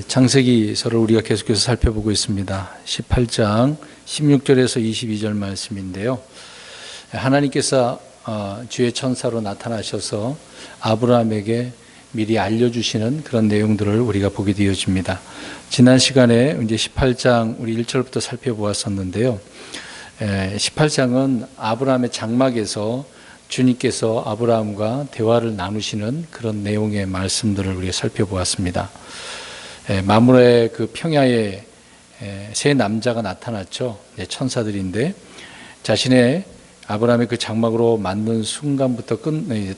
창세기서를 우리가 계속해서 살펴보고 있습니다. 18장 16절에서 22절 말씀인데요. 하나님께서 주의 천사로 나타나셔서 아브라함에게 미리 알려주시는 그런 내용들을 우리가 보게 되어집니다. 지난 시간에 이제 18장 우리 1절부터 살펴보았었는데요. 18장은 아브라함의 장막에서 주님께서 아브라함과 대화를 나누시는 그런 내용의 말씀들을 우리가 살펴보았습니다. 마므레의 그 평야에 세 남자가 나타났죠. 천사들인데 자신의 아브라함의 그 장막으로 만든 순간부터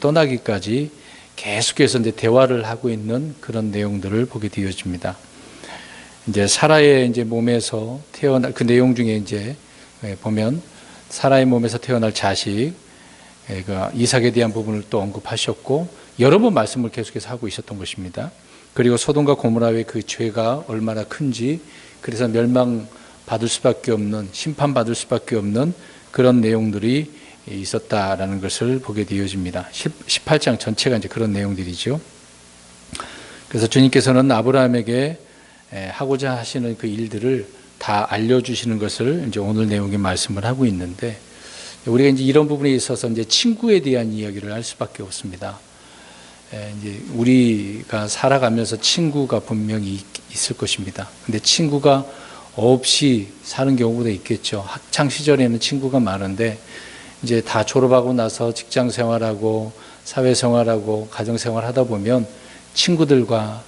떠나기까지 계속해서 이제 대화를 하고 있는 그런 내용들을 보게 되어집니다. 이제 사라의 이제 몸에서 태어날 그 내용 중에 이제 보면 사라의 몸에서 태어날 자식 그 이삭에 대한 부분을 또 언급하셨고 여러 번 말씀을 계속해서 하고 있었던 것입니다. 그리고 소돔과 고모라의 그 죄가 얼마나 큰지, 그래서 멸망받을 수밖에 없는, 심판받을 수밖에 없는 그런 내용들이 있었다라는 것을 보게 되어집니다. 18장 전체가 이제 그런 내용들이죠. 그래서 주님께서는 아브라함에게 하고자 하시는 그 일들을 다 알려주시는 것을 이제 오늘 내용의 말씀을 하고 있는데, 우리가 이제 이런 부분에 있어서 이제 친구에 대한 이야기를 할 수밖에 없습니다. 이제 우리가 살아가면서 친구가 분명히 있을 것입니다. 근데 친구가 없이 사는 경우도 있겠죠. 학창 시절에는 친구가 많은데 이제 다 졸업하고 나서 직장 생활하고 사회 생활하고 가정 생활 하다 보면 친구들과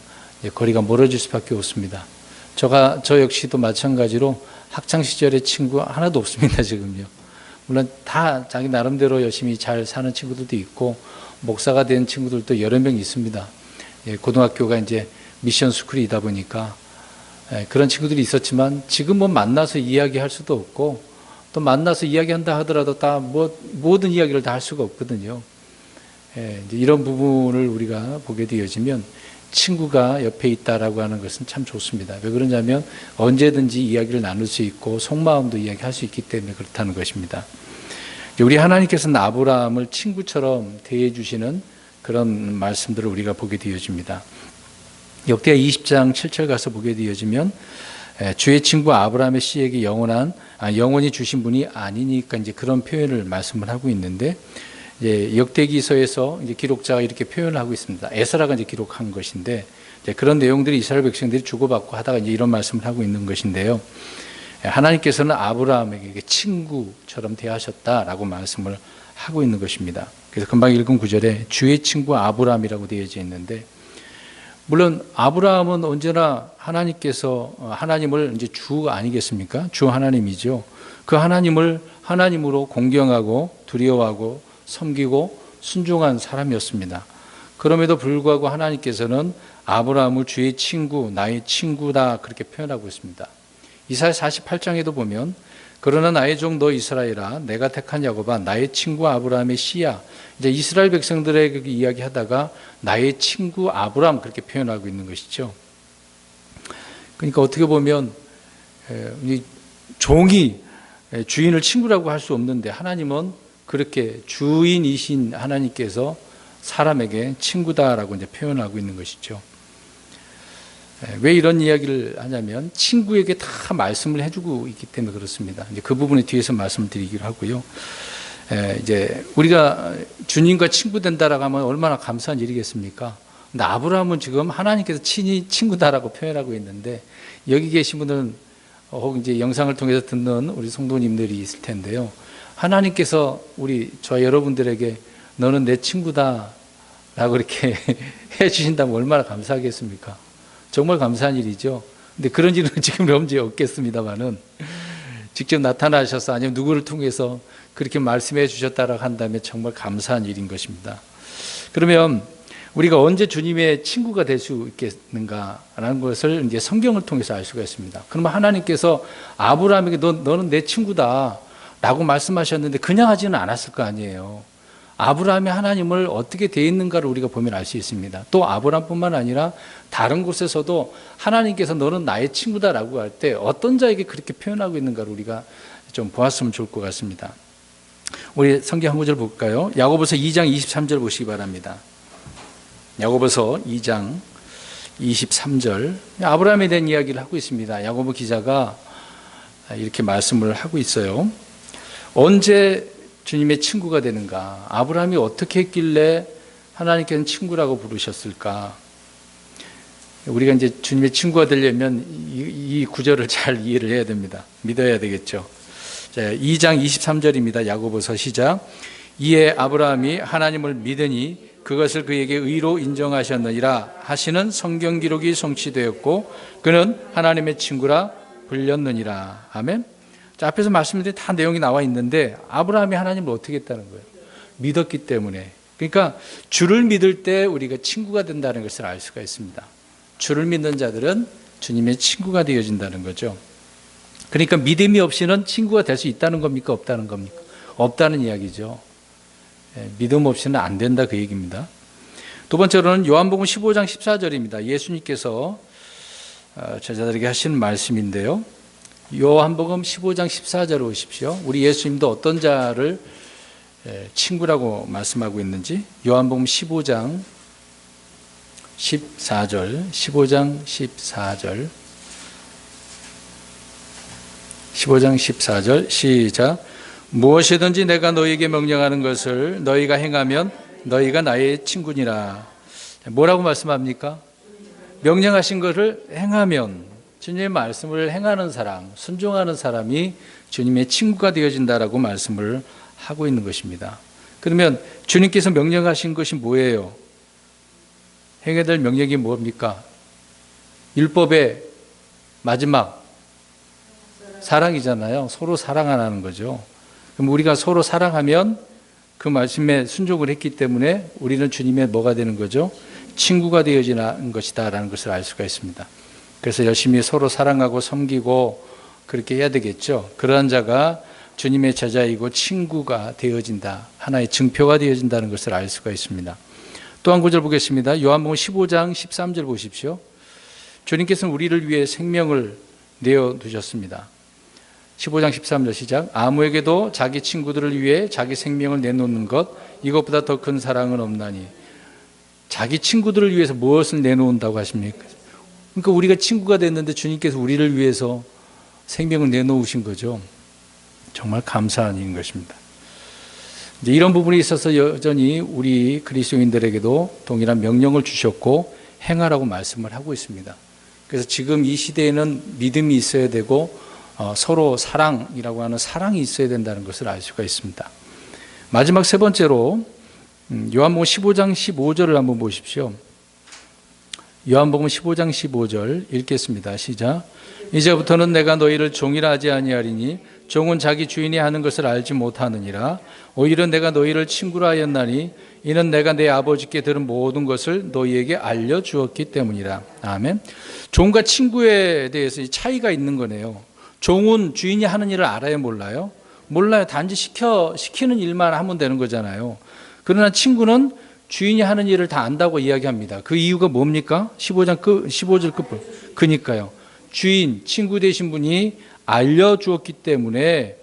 거리가 멀어질 수밖에 없습니다. 저 역시도 마찬가지로 학창 시절에 친구 하나도 없습니다, 지금요. 물론 다 자기 나름대로 열심히 잘 사는 친구들도 있고 목사가 된 친구들도 여러 명 있습니다. 고등학교가 이제 미션 스쿨이다 보니까 그런 친구들이 있었지만 지금은 만나서 이야기할 수도 없고 또 만나서 이야기한다 하더라도 다 모든 이야기를 다 할 수가 없거든요. 이제 이런 부분을 우리가 보게 되어지면 친구가 옆에 있다라고 하는 것은 참 좋습니다. 왜 그러냐면 언제든지 이야기를 나눌 수 있고 속마음도 이야기할 수 있기 때문에 그렇다는 것입니다. 우리 하나님께서는 아브라함을 친구처럼 대해 주시는 그런 말씀들을 우리가 보게 되어집니다. 역대하 20장 7절 가서 보게 되어지면 주의 친구 아브라함의 씨에게 영원히 주신 분이 아니니까 이제 그런 표현을 말씀을 하고 있는데, 이제 역대기서에서 이제 기록자가 이렇게 표현을 하고 있습니다. 에스라가 이제 기록한 것인데 이제 그런 내용들이 이스라엘 백성들이 주고받고 하다가 이제 이런 말씀을 하고 있는 것인데요. 하나님께서는 아브라함에게 친구처럼 대하셨다라고 말씀을 하고 있는 것입니다. 그래서 금방 읽은 구절에 주의 친구 아브라함이라고 되어져 있는데, 물론 아브라함은 언제나 하나님을 이제 주 아니겠습니까? 주 하나님이죠. 그 하나님을 하나님으로 공경하고 두려워하고 섬기고 순종한 사람이었습니다. 그럼에도 불구하고 하나님께서는 아브라함을 주의 친구, 나의 친구다 그렇게 표현하고 있습니다. 이사야 48장에도 보면 그러나 나의 종 너 이스라엘아 내가 택한 야곱아 나의 친구 아브라함의 씨야, 이제 이스라엘 백성들에게 이야기하다가 나의 친구 아브라함 그렇게 표현하고 있는 것이죠. 그러니까 어떻게 보면 종이 주인을 친구라고 할 수 없는데 하나님은 그렇게 주인이신 하나님께서 사람에게 친구다라고 이제 표현하고 있는 것이죠. 왜 이런 이야기를 하냐면 친구에게 다 말씀을 해주고 있기 때문에 그렇습니다. 이제 그 부분에 뒤에서 말씀을 드리기로 하고요. 이제 우리가 주님과 친구 된다라고 하면 얼마나 감사한 일이겠습니까? 근데 아브라함은 지금 하나님께서 친히 친구다라고 표현하고 있는데, 여기 계신 분들은 혹은 이제 영상을 통해서 듣는 우리 성도님들이 있을 텐데요. 하나님께서 저와 여러분들에게 너는 내 친구다라고 이렇게 해주신다면 얼마나 감사하겠습니까? 정말 감사한 일이죠. 근데 그런 일은 지금 현재 없겠습니다만은 직접 나타나셔서 아니면 누구를 통해서 그렇게 말씀해 주셨다라고 한다면 정말 감사한 일인 것입니다. 그러면 우리가 언제 주님의 친구가 될 수 있겠는가라는 것을 이제 성경을 통해서 알 수가 있습니다. 그러면 하나님께서 아브라함에게 너는 내 친구다라고 말씀하셨는데 그냥 하지는 않았을 거 아니에요. 아브라함이 하나님을 어떻게 대했는가를 우리가 보면 알 수 있습니다. 또 아브라함뿐만 아니라 다른 곳에서도 하나님께서 너는 나의 친구다라고 할 때 어떤 자에게 그렇게 표현하고 있는가를 우리가 좀 보았으면 좋을 것 같습니다. 우리 성경 한 구절 볼까요? 야고보서 2장 23절 보시기 바랍니다. 야고보서 2장 23절 아브라함에 대한 이야기를 하고 있습니다. 야고보 기자가 이렇게 말씀을 하고 있어요. 언제 주님의 친구가 되는가? 아브라함이 어떻게 했길래 하나님께서는 친구라고 부르셨을까? 우리가 이제 주님의 친구가 되려면 이 구절을 잘 이해를 해야 됩니다. 믿어야 되겠죠. 자, 2장 23절입니다. 야고보서 시작. 이에 아브라함이 하나님을 믿으니 그것을 그에게 의로 인정하셨느니라 하시는 성경 기록이 성취되었고 그는 하나님의 친구라 불렸느니라. 아멘. 자, 앞에서 말씀드린 다 내용이 나와 있는데 아브라함이 하나님을 어떻게 했다는 거예요? 믿었기 때문에. 그러니까 주를 믿을 때 우리가 친구가 된다는 것을 알 수가 있습니다. 주를 믿는 자들은 주님의 친구가 되어진다는 거죠. 그러니까 믿음이 없이는 친구가 될 수 있다는 겁니까? 없다는 겁니까? 없다는 이야기죠. 믿음 없이는 안 된다 그 얘기입니다. 두 번째로는 요한복음 15장 14절입니다. 예수님께서 제자들에게 하시는 말씀인데요. 요한복음 15장 14절을 보십시오. 우리 예수님도 어떤 자를 친구라고 말씀하고 있는지 요한복음 15장 14절 15장 14절 15장 14절 시작. 무엇이든지 내가 너희에게 명령하는 것을 너희가 행하면 너희가 나의 친구니라. 뭐라고 말씀합니까? 명령하신 것을 행하면 주님의 말씀을 행하는 사람, 순종하는 사람이 주님의 친구가 되어진다라고 말씀을 하고 있는 것입니다. 그러면 주님께서 명령하신 것이 뭐예요? 행해야 될 명령이 뭡니까? 율법의 마지막 사랑이잖아요. 서로 사랑하라는 거죠. 그럼 우리가 서로 사랑하면 그 말씀에 순종을 했기 때문에 우리는 주님의 뭐가 되는 거죠? 친구가 되어지는 것이다라는 것을 알 수가 있습니다. 그래서 열심히 서로 사랑하고 섬기고 그렇게 해야 되겠죠. 그러한 자가 주님의 제자이고 친구가 되어진다. 하나의 증표가 되어진다는 것을 알 수가 있습니다. 또 한 구절 보겠습니다. 요한복음 15장 13절 보십시오. 주님께서는 우리를 위해 생명을 내어두셨습니다. 15장 13절 시작. 아무에게도 자기 친구들을 위해 자기 생명을 내놓는 것 이것보다 더 큰 사랑은 없나니. 자기 친구들을 위해서 무엇을 내놓는다고 하십니까? 그러니까 우리가 친구가 됐는데 주님께서 우리를 위해서 생명을 내놓으신 거죠. 정말 감사한 일인 것입니다. 이제 이런 부분에 있어서 여전히 우리 그리스도인들에게도 동일한 명령을 주셨고 행하라고 말씀을 하고 있습니다. 그래서 지금 이 시대에는 믿음이 있어야 되고 서로 사랑이라고 하는 사랑이 있어야 된다는 것을 알 수가 있습니다. 마지막 세 번째로 요한복음 15장 15절을 한번 보십시오. 요한복음 15장 15절 읽겠습니다. 시작. 이제부터는 내가 너희를 종이라 하지 아니하리니 종은 자기 주인이 하는 것을 알지 못하느니라. 오히려 내가 너희를 친구라 하였나니 이는 내가 내 아버지께 들은 모든 것을 너희에게 알려주었기 때문이라. 아멘. 종과 친구에 대해서 차이가 있는 거네요. 종은 주인이 하는 일을 알아요, 몰라요? 몰라요. 단지 시키는 일만 하면 되는 거잖아요. 그러나 친구는 주인이 하는 일을 다 안다고 이야기합니다. 그 이유가 뭡니까? 15절 끝부분. 그러니까요. 주인, 친구 되신 분이 알려주었기 때문에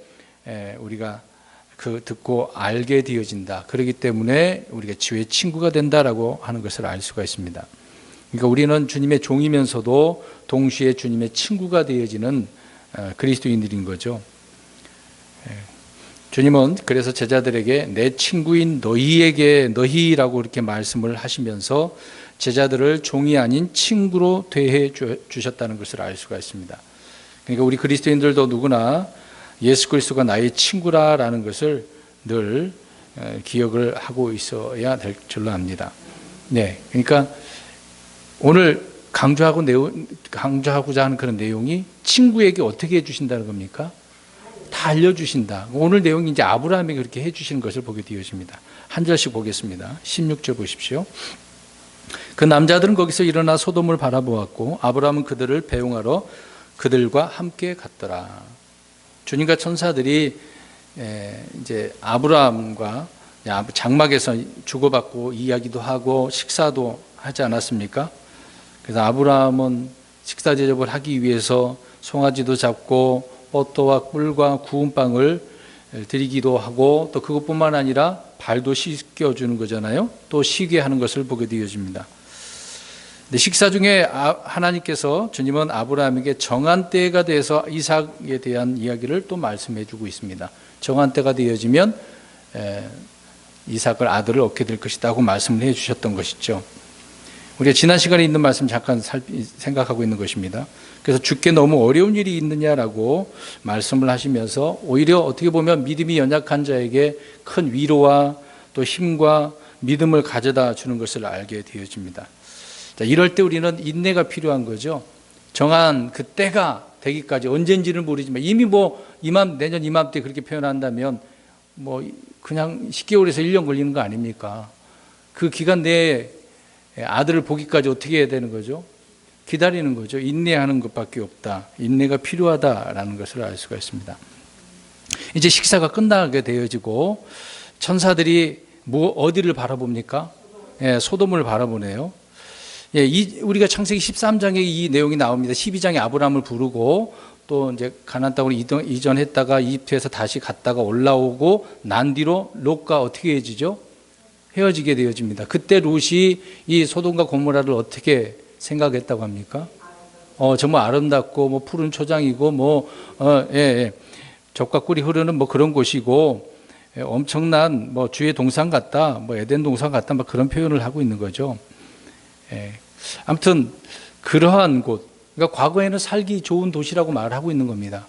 우리가 듣고 알게 되어진다. 그렇기 때문에 우리가 주의 친구가 된다라고 하는 것을 알 수가 있습니다. 그러니까 우리는 주님의 종이면서도 동시에 주님의 친구가 되어지는 그리스도인들인 거죠. 주님은 그래서 제자들에게 내 친구인 너희에게 너희라고 이렇게 말씀을 하시면서 제자들을 종이 아닌 친구로 대해 주셨다는 것을 알 수가 있습니다. 그러니까 우리 그리스도인들도 누구나 예수 그리스도가 나의 친구라라는 것을 늘 기억을 하고 있어야 될 줄로 압니다. 네, 그러니까 오늘 강조하고자 하는 그런 내용이 친구에게 어떻게 해주신다는 겁니까? 다 알려주신다. 오늘 내용이 이제 아브라함에게 그렇게 해주시는 것을 보게 되어집니다. 한 절씩 보겠습니다. 16절 보십시오. 그 남자들은 거기서 일어나 소돔을 바라보았고 아브라함은 그들을 배웅하러 그들과 함께 갔더라. 주님과 천사들이 이제 아브라함과 장막에서 주고받고 이야기도 하고 식사도 하지 않았습니까? 그래서 아브라함은 식사 대접을 하기 위해서 송아지도 잡고 버터와 꿀과 구운 빵을 드리기도 하고 또 그것뿐만 아니라 발도 씻겨주는 거잖아요. 또 쉬게 하는 것을 보게 되어집니다. 근데 식사 중에 하나님께서 주님은 아브라함에게 정한 때가 돼서 이삭에 대한 이야기를 또 말씀해 주고 있습니다. 정한 때가 되어지면 이삭을 아들을 얻게 될 것이다 하고 말씀을 해 주셨던 것이죠. 우리가 지난 시간에 있는 말씀 잠깐 생각하고 있는 것입니다. 그래서 주께 너무 어려운 일이 있느냐라고 말씀을 하시면서 오히려 어떻게 보면 믿음이 연약한 자에게 큰 위로와 또 힘과 믿음을 가져다 주는 것을 알게 되어집니다. 자, 이럴 때 우리는 인내가 필요한 거죠. 정한 그 때가 되기까지 언젠지는 모르지만 이미 내년 이맘때 그렇게 표현한다면 그냥 10개월에서 1년 걸리는 거 아닙니까? 그 기간 내에 아들을 보기까지 어떻게 해야 되는 거죠? 기다리는 거죠. 인내하는 것밖에 없다. 인내가 필요하다라는 것을 알 수가 있습니다. 이제 식사가 끝나게 되어지고 천사들이 어디를 바라봅니까? 소돔을 바라보네요. 우리가 창세기 13장에 이 내용이 나옵니다. 12장에 아브라함을 부르고 또 이제 가나안 땅으로 이전했다가 이집트에서 다시 갔다가 올라오고 난 뒤로 롯과 어떻게 헤어지죠? 헤어지게 되어집니다. 그때 롯이 이 소돔과 고모라를 어떻게 생각했다고 합니까? 정말 아름답고 푸른 초장이고 젖과 꿀이 흐르는 그런 곳이고 엄청난 주의 동산 같다, 에덴 동산 같다, 그런 표현을 하고 있는 거죠. 아무튼 그러한 곳, 그러니까 과거에는 살기 좋은 도시라고 말하고 있는 겁니다.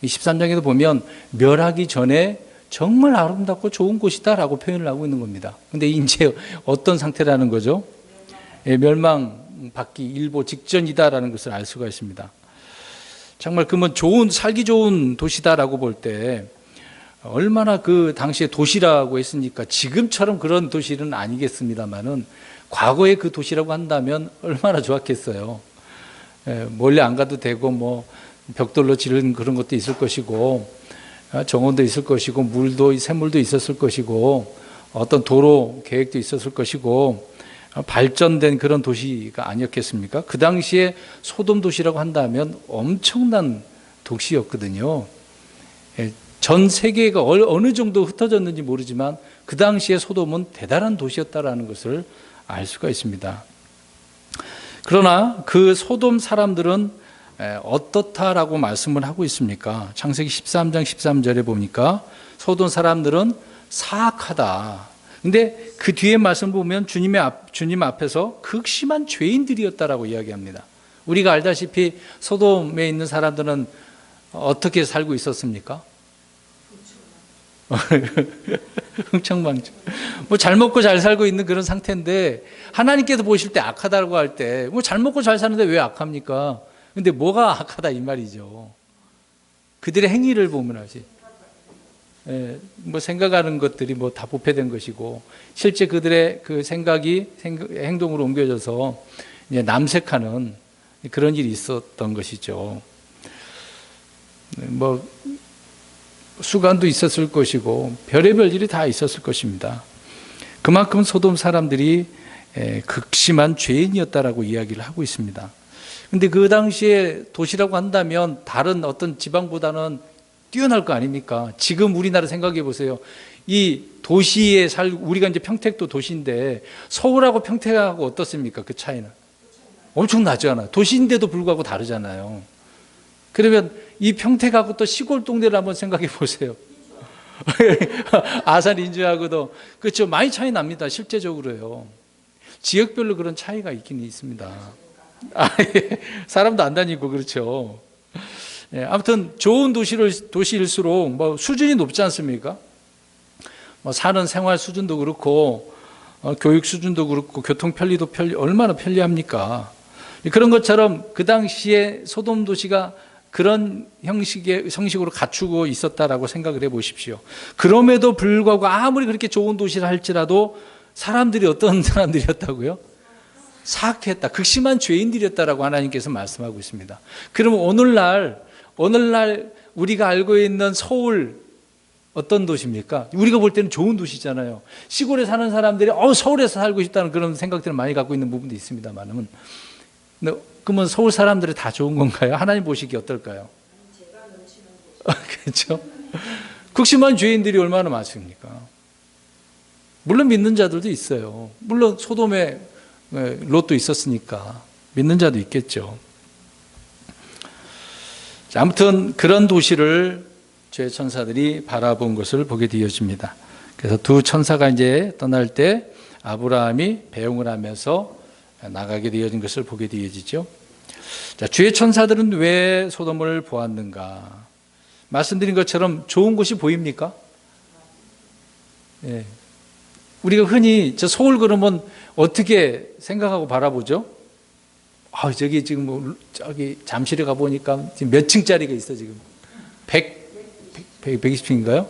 이 13장에도 보면 멸하기 전에 정말 아름답고 좋은 곳이다라고 표현을 하고 있는 겁니다. 근데 이제 어떤 상태라는 거죠? 멸망받기 일보 직전이다라는 것을 알 수가 있습니다. 정말 그러면 살기 좋은 도시다라고 볼 때 얼마나 그 당시에 도시라고 했으니까 지금처럼 그런 도시는 아니겠습니다만은 과거에 그 도시라고 한다면 얼마나 좋았겠어요. 멀리 안 가도 되고 벽돌로 지른 그런 것도 있을 것이고 정원도 있을 것이고 샘물도 있었을 것이고 어떤 도로 계획도 있었을 것이고 발전된 그런 도시가 아니었겠습니까? 그 당시에 소돔 도시라고 한다면 엄청난 도시였거든요. 전 세계가 어느 정도 흩어졌는지 모르지만 그 당시에 소돔은 대단한 도시였다라는 것을 알 수가 있습니다. 그러나 그 소돔 사람들은 어떻다라고 말씀을 하고 있습니까? 창세기 13장 13절에 보니까 소돔 사람들은 사악하다. 근데 그 뒤에 말씀 보면 주님 앞에서 극심한 죄인들이었다라고 이야기합니다. 우리가 알다시피 소돔에 있는 사람들은 어떻게 살고 있었습니까? 흥청망청. 잘 먹고 잘 살고 있는 그런 상태인데 하나님께서 보실 때 악하다고 할 때 잘 먹고 잘 사는데 왜 악합니까? 근데 뭐가 악하다 이 말이죠. 그들의 행위를 보면 하지. 생각하는 것들이 다 부패된 것이고 실제 그들의 그 생각이 행동으로 옮겨져서 이제 남색하는 그런 일이 있었던 것이죠. 수간도 있었을 것이고 별의별 일이 다 있었을 것입니다. 그만큼 소돔 사람들이 극심한 죄인이었다라고 이야기를 하고 있습니다. 그런데 그 당시에 도시라고 한다면 다른 어떤 지방보다는 뛰어날 거 아닙니까? 지금 우리나라 생각해 보세요. 이 도시에 우리가 이제 평택도 도시인데 서울하고 평택하고 어떻습니까? 그 차이는 엄청 나잖아요. 도시인데도 불구하고 다르잖아요. 그러면 이 평택하고 또 시골 동네를 한번 생각해 보세요. 아산 인주하고도 그렇죠. 많이 차이 납니다. 실제적으로요. 지역별로 그런 차이가 있긴 있습니다. 사람도 안 다니고 그렇죠. 아무튼 좋은 도시일수록 수준이 높지 않습니까? 사는 생활 수준도 그렇고 교육 수준도 그렇고 교통 편리도 얼마나 편리합니까? 그런 것처럼 그 당시에 소돔 도시가 그런 형식으로 갖추고 있었다라고 생각을 해 보십시오. 그럼에도 불구하고 아무리 그렇게 좋은 도시라 할지라도 사람들이 어떤 사람들이었다고요? 사악했다. 극심한 죄인들이었다라고 하나님께서 말씀하고 있습니다. 그러면 오늘날 우리가 알고 있는 서울 어떤 도시입니까? 우리가 볼 때는 좋은 도시잖아요. 시골에 사는 사람들이 서울에서 살고 싶다는 그런 생각들을 많이 갖고 있는 부분도 있습니다만은 그러면 서울 사람들이 다 좋은 건가요? 하나님 보시기 어떨까요? 그렇죠? 극심한 죄인들이 얼마나 많습니까? 물론 믿는 자들도 있어요. 물론 소돔에 롯도 있었으니까 믿는 자도 있겠죠. 자, 아무튼 그런 도시를 주의 천사들이 바라본 것을 보게 되어집니다. 그래서 두 천사가 이제 떠날 때 아브라함이 배웅을 하면서 나가게 되어진 것을 보게 되어지죠. 자, 주의 천사들은 왜 소돔을 보았는가? 말씀드린 것처럼 좋은 곳이 보입니까? 예. 우리가 흔히 저 서울 그러면 어떻게 생각하고 바라보죠? 아, 저기 지금 저기 잠실에 가 보니까 지금 몇 층짜리가 있어 지금? 120층인가요?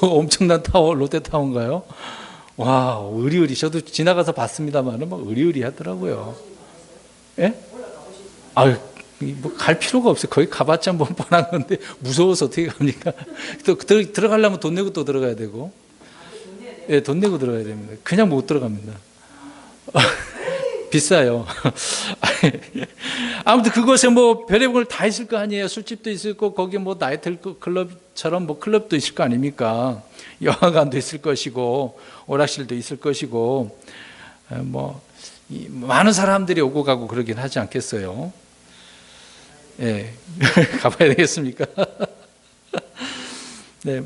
엄청난 타워, 롯데타워인가요? 와, 의리의리. 저도 지나가서 봤습니다만은 막 의리의리 하더라고요. 예? 아유, 뭐 갈 필요가 없어요. 거기 가봤자 뭐 뻔한 건데 무서워서 어떻게 갑니까? 또 들어가려면 돈 내고 또 들어가야 되고. 예, 돈 내고 들어가야 됩니다. 그냥 못 들어갑니다. 비싸요. 아무튼 그곳에 뭐 별의별 다 있을 거 아니에요. 술집도 있을 거고 거기 뭐 나이트 클럽처럼 뭐 클럽도 있을 거 아닙니까? 영화관도 있을 것이고 오락실도 있을 것이고 뭐 많은 사람들이 오고 가고 그러긴 하지 않겠어요? 예, 가봐야 되겠습니까? 네,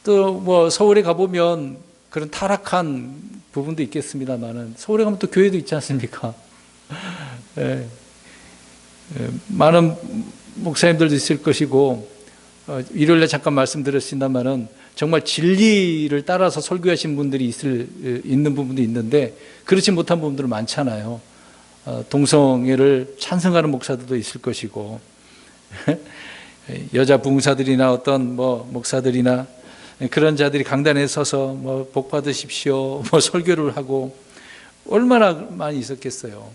또 뭐 서울에 가보면 그런 타락한 부분도 있겠습니다만은 서울에 가면 또 교회도 있지 않습니까? 예, 많은 목사님들도 있을 것이고 일요일에 잠깐 말씀드렸습니다만은 정말 진리를 따라서 설교하신 분들이 있는 부분도 있는데 그렇지 못한 부분들은 많잖아요. 동성애를 찬성하는 목사들도 있을 것이고 여자 부흥사들이나 어떤 뭐 목사들이나 그런 자들이 강단에 서서 뭐 복 받으십시오 뭐 설교를 하고 얼마나 많이 있었겠어요.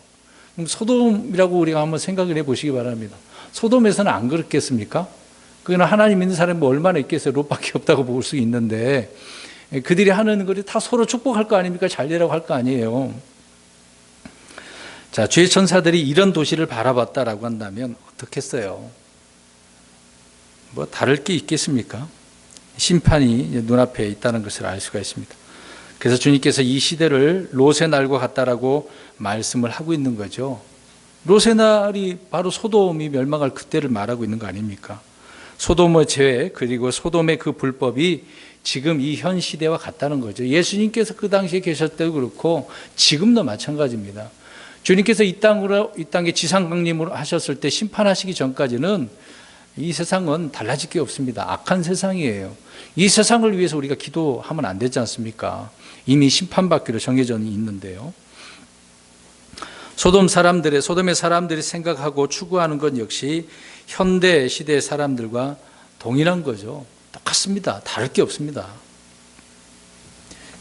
그럼 소돔이라고 우리가 한번 생각을 해보시기 바랍니다. 소돔에서는 안 그렇겠습니까? 그거는 하나님 믿는 사람이 뭐 얼마나 있겠어요. 롯밖에 없다고 볼 수 있는데 그들이 하는 것이 다 서로 축복할 거 아닙니까? 잘 되라고 할 거 아니에요. 자, 주의 천사들이 이런 도시를 바라봤다라고 한다면 어떻겠어요? 뭐 다를 게 있겠습니까? 심판이 눈앞에 있다는 것을 알 수가 있습니다. 그래서 주님께서 이 시대를 롯의 날과 같다라고 말씀을 하고 있는 거죠. 롯의 날이 바로 소돔이 멸망할 그때를 말하고 있는 거 아닙니까? 소돔의 죄 그리고 소돔의 그 불법이 지금 이 현 시대와 같다는 거죠. 예수님께서 그 당시에 계셨을 때도 그렇고 지금도 마찬가지입니다. 주님께서 이 땅에 지상 강림을 하셨을 때 심판하시기 전까지는 이 세상은 달라질 게 없습니다. 악한 세상이에요. 이 세상을 위해서 우리가 기도하면 안 되지 않습니까? 이미 심판받기로 정해져 있는데요. 소돔의 사람들이 생각하고 추구하는 것 역시 현대 시대의 사람들과 동일한 거죠. 똑같습니다. 다를 게 없습니다.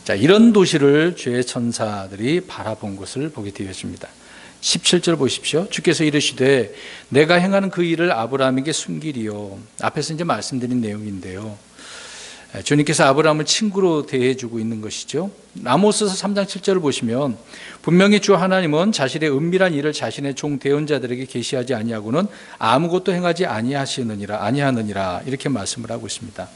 자, 이런 도시를 주의 천사들이 바라본 것을 보게 되었습니다. 17절 보십시오. 주께서 이르시되 내가 행하는 그 일을 아브라함에게 숨기리요. 앞에서 이제 말씀드린 내용인데요. 주님께서 아브라함을 친구로 대해주고 있는 것이죠. 아모스서 3장 7절을 보시면 분명히 주 하나님은 자신의 은밀한 일을 자신의 종 대언자들에게 계시하지 아니하고는 아무것도 행하지 아니하느니라 이렇게 말씀을 하고 있습니다.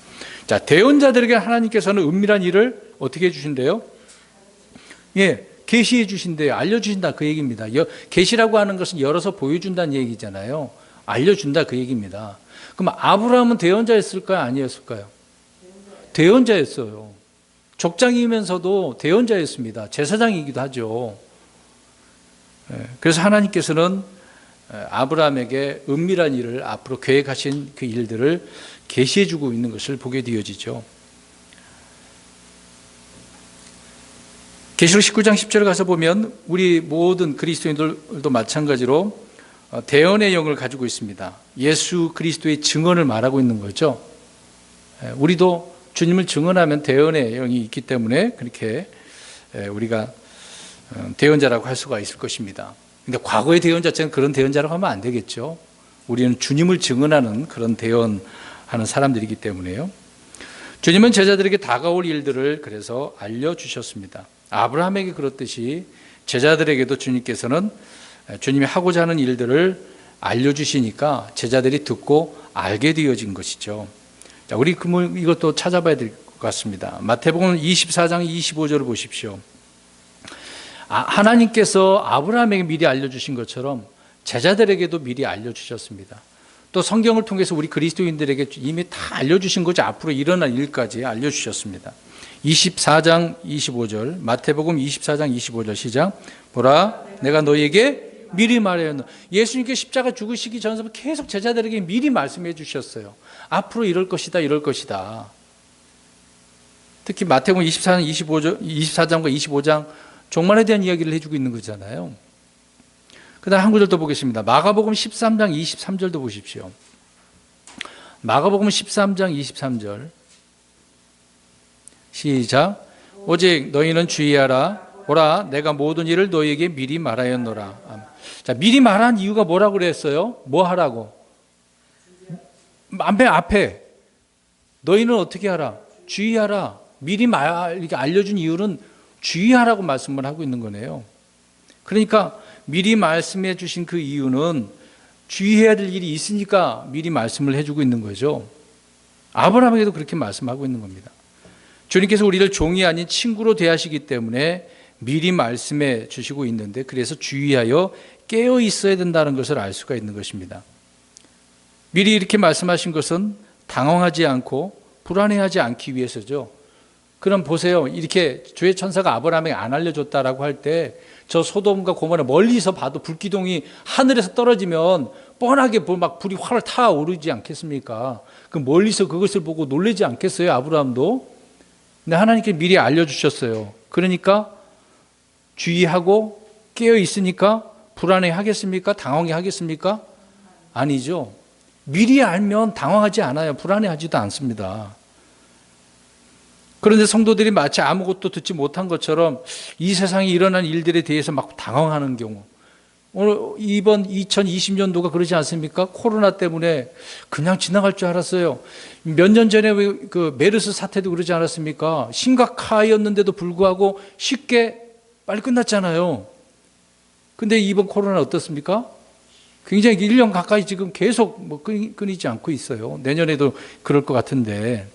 자, 대언자들에게 하나님께서는 은밀한 일을 어떻게 해주신대요? 예, 계시해 주신대요. 알려주신다 그 얘기입니다. 계시라고 하는 것은 열어서 보여준다는 얘기잖아요. 알려준다 그 얘기입니다. 그럼 아브라함은 대언자였을까요? 아니었을까요? 대언자였어요. 족장이면서도 대언자였습니다. 제사장이기도 하죠. 그래서 하나님께서는 아브라함에게 은밀한 일을 앞으로 계획하신 그 일들을 계시해 주고 있는 것을 보게 되어지죠. 계시록 19장 10절에 가서 보면 우리 모든 그리스도인들도 마찬가지로 대언의 영을 가지고 있습니다. 예수 그리스도의 증언을 말하고 있는 거죠. 우리도 주님을 증언하면 대언의 영이 있기 때문에 그렇게 우리가 대언자라고 할 수가 있을 것입니다. 근데 과거의 대언자처럼 그런 대언자라고 하면 안 되겠죠. 우리는 주님을 증언하는 그런 대언하는 사람들이기 때문에요. 주님은 제자들에게 다가올 일들을 그래서 알려주셨습니다. 아브라함에게 그렇듯이 제자들에게도 주님께서는 주님이 하고자 하는 일들을 알려주시니까 제자들이 듣고 알게 되어진 것이죠. 자, 우리 이것도 찾아봐야 될 것 같습니다. 마태복음 24장 25절을 보십시오. 하나님께서 아브라함에게 미리 알려주신 것처럼 제자들에게도 미리 알려주셨습니다. 또 성경을 통해서 우리 그리스도인들에게 이미 다 알려주신 거죠. 앞으로 일어날 일까지 알려주셨습니다. 24장 25절, 마태복음 24장 25절 시작. 보라, 내가 너희에게 미리 말하였노라. 예수님께 십자가 죽으시기 전부터 계속 제자들에게 미리 말씀해 주셨어요. 앞으로 이럴 것이다, 이럴 것이다. 특히 마태복음 24장과 25장 종말에 대한 이야기를 해주고 있는 거잖아요. 그 다음 한 구절 더 보겠습니다. 마가복음 13장 23절도 보십시오. 마가복음 13장 23절 시작. 오직 너희는 주의하라. 보라, 내가 모든 일을 너희에게 미리 말하였노라. 자, 미리 말한 이유가 뭐라고 그랬어요? 뭐 하라고? 앞에 너희는 어떻게 하라? 주의하라. 미리 이렇게 알려준 이유는 주의하라고 말씀을 하고 있는 거네요. 그러니까 미리 말씀해 주신 그 이유는 주의해야 될 일이 있으니까 미리 말씀을 해주고 있는 거죠. 아브라함에게도 그렇게 말씀하고 있는 겁니다. 주님께서 우리를 종이 아닌 친구로 대하시기 때문에 미리 말씀해 주시고 있는데, 그래서 주의하여 깨어 있어야 된다는 것을 알 수가 있는 것입니다. 미리 이렇게 말씀하신 것은 당황하지 않고 불안해하지 않기 위해서죠. 그럼 보세요. 이렇게 주의 천사가 아브라함에게 안 알려줬다라고 할 때 저 소돔과 고모라 멀리서 봐도 불기둥이 하늘에서 떨어지면 뻔하게 막 불이 활 타오르지 않겠습니까? 그 멀리서 그것을 보고 놀라지 않겠어요? 아브라함도. 근데 하나님께 미리 알려주셨어요. 그러니까 주의하고 깨어 있으니까 불안해 하겠습니까? 당황해 하겠습니까? 아니죠. 미리 알면 당황하지 않아요. 불안해하지도 않습니다. 그런데 성도들이 마치 아무것도 듣지 못한 것처럼 이 세상에 일어난 일들에 대해서 막 당황하는 경우, 오늘 이번 2020년도가 그러지 않습니까? 코로나 때문에 그냥 지나갈 줄 알았어요. 몇 년 전에 그 메르스 사태도 그러지 않았습니까? 심각하였는데도 불구하고 쉽게 빨리 끝났잖아요. 근데 이번 코로나 어떻습니까? 굉장히 1년 가까이 지금 계속 끊이지 않고 있어요. 내년에도 그럴 것 같은데,